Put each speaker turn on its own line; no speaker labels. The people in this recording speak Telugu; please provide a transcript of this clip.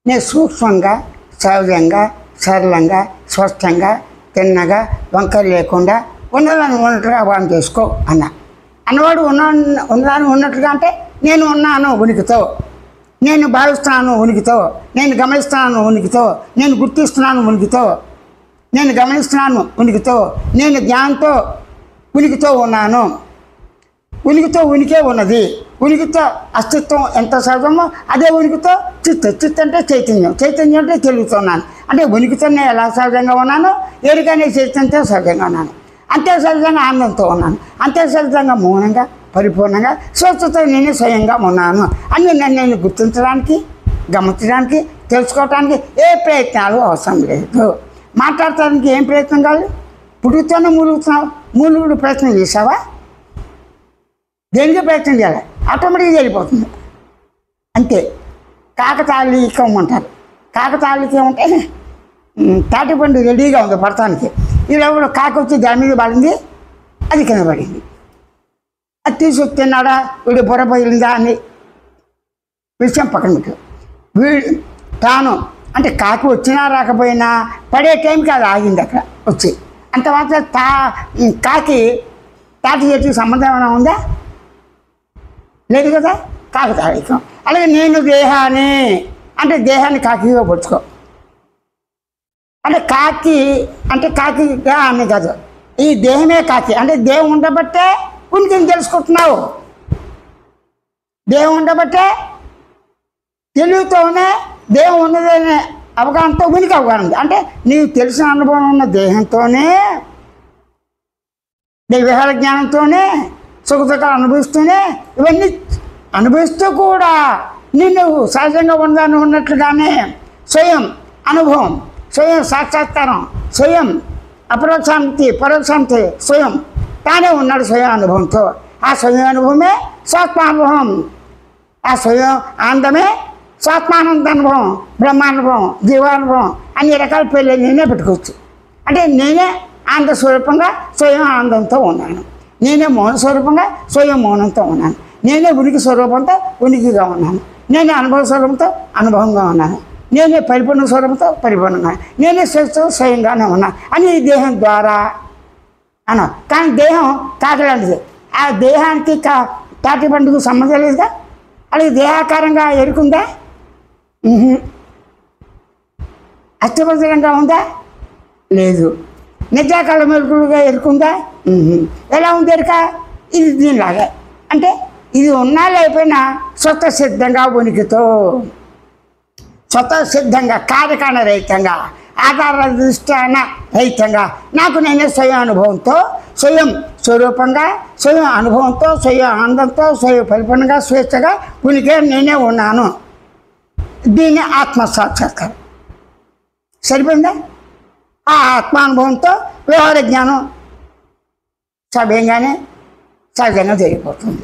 నేను సూక్ష్మంగా, సహజంగా, సరళంగా, స్పష్టంగా, తిన్నగా, వంకలు లేకుండా ఉన్నదాన్ని ఉన్నట్టుగా భావం చేసుకో అన్న. అన్నవాడు ఉన్నదాన్ని ఉన్నట్టుగా అంటే నేను ఉన్నాను ఉనికితో, నేను భావిస్తున్నాను ఉనికితో, నేను గమనిస్తున్నాను ఉనికితో, నేను గుర్తిస్తున్నాను ఉనికితో, నేను గమనిస్తున్నాను ఉనికితో, నేను జ్ఞానంతో ఉనికితో ఉన్నాను. ఉనికితో ఉనికే ఉన్నది. ఉనికితో అస్తిత్వం ఎంత సహజమో అదే ఉనికితో చిత్త అంటే చైతన్యం, చైతన్యం అంటే తెలుగుతున్నాను. అంటే ఉనికితో నేను ఎలా సహజంగా ఉన్నానో ఎరుకనే చైతన్యంతో సహజంగా ఉన్నాను. అంతే సహజంగా ఆనందంతో ఉన్నాను. అంతే సహజంగా మౌనంగా, పరిపూర్ణంగా, స్వచ్ఛతో నేనే స్వయంగా ఉన్నాను అని నేను గుర్తించడానికి, గమనించడానికి, తెలుసుకోవడానికి ఏ ప్రయత్నాలు అవసరం లేదు. మాట్లాడటానికి ఏం ప్రయత్నం కాదు. పుట్టుతోనే మూలుగుతున్నావు. మూలుగుడు ప్రయత్నం చేసావా? దేనికి ప్రయత్నం చేయాలి? ఆటోమేటిక్గా వెళ్ళిపోతుంది. అంతే. కాకతాళీకం అంటారు. కాకతాళీకం అంటే తాటిపండు రెడీగా ఉంది పడటానికి. ఈలోపల కాకి వచ్చి దాని మీద పడింది, అది కింద పడింది. అది తీసుకొచ్చి తిన్నాడా, వీడు బుర్ర పగిలిందా అని విషయం పక్కన పెట్టు. వీడు తాను అంటే కాకి వచ్చినా రాకపోయినా పడే టైంకి అది ఆగింది అక్కడ వచ్చి. అంత మాత్రం కాకి తాటి చెట్టుకి సంబంధం ఏమైనా ఉందా? లేదు కదా. కాకతాళీకం. అలాగే నేను దేహాన్ని అంటే దేహాన్ని కాకిగా పడుచుకో. అంటే కాకి అంటే కాకిగా అని కాదు, ఈ దేహమే కాకి. అంటే దేహం ఉండబట్టే ఉనికిని తెలుసుకుంటున్నావు. దేహం ఉండబట్టే తెలివితోనే దేహం ఉన్నదనే అవగాహనతో ఉనికి అవగాహన ఉంది. అంటే నీకు తెలిసిన అనుభవం ఉన్న దేహంతోనే, విహార జ్ఞానంతోనే, సుఖదుఖాలు అనుభవిస్తూనే, ఇవన్నీ అనుభవిస్తూ కూడా నిన్ను సహజంగా ఉన్నట్లుగానే స్వయం అనుభవం, స్వయం సాక్షాత్కారం, స్వయం అపరోక్షాంతి, పరోక్షాంతి, స్వయం తానే ఉన్నాడు స్వయం అనుభవంతో. ఆ స్వయం అనుభవమే స్వాత్మానుభవం. ఆ స్వయం ఆనందమే స్వాత్మానంద అనుభవం, బ్రహ్మానుభవం, జీవానుభవం, అన్ని రకాల పేర్లు నేనే పెట్టుకోవచ్చు. అంటే నేనే ఆనంద స్వరూపంగా స్వయం ఆనందంతో ఉన్నాను. నేనే మౌన స్వరూపంగా స్వయం మౌనంతో ఉన్నాను. నేనే ఉనికి స్వరూపంతో ఉనికిగా ఉన్నాను. నేనే అనుభవ స్వరూపంతో అనుభవంగా ఉన్నాను. నేనే పరిపూర్ణ స్వరూపంతో పరిపూర్ణంగా, నేనే స్వయంగానే ఉన్నాను అని ఈ దేహం ద్వారా అన్నా. కానీ దేహం కాకలాంటిది. ఆ దేహానికి తాటి పండుగ సంబంధం లేదుగా. అలాగే దేహాకారంగా ఎరుకుందా? అస్థిపంజరంగా ఉందా? లేదు. నిద్రాకాల మెలుకులుగా ఎరుకుందా? ఎలా ఉంది ఎరుక? ఇది దీనిలాగా. అంటే ఇది ఉన్నా లేకపోయినా స్వతసిద్ధంగా ఉనికితో, స్వతసిద్ధంగా, కార్యకారణ రహితంగా, ఆధార దృష్టాన రహితంగా నాకు నేనే స్వయం అనుభవంతో, స్వయం స్వరూపంగా, స్వయం అనుభవంతో, స్వయం ఆనందంతో, స్వయం పరిపూర్ణంగా, స్వేచ్ఛగా ఉనికి నేనే ఉన్నాను. దీన్ని ఆత్మసాక్షాత్కారం. సరిపోయిందా? ఆ ఆత్మానుభవంతో వ్యవహార జ్ఞానం సవ్యంగానే సహజంగా జరిగిపోతుంది.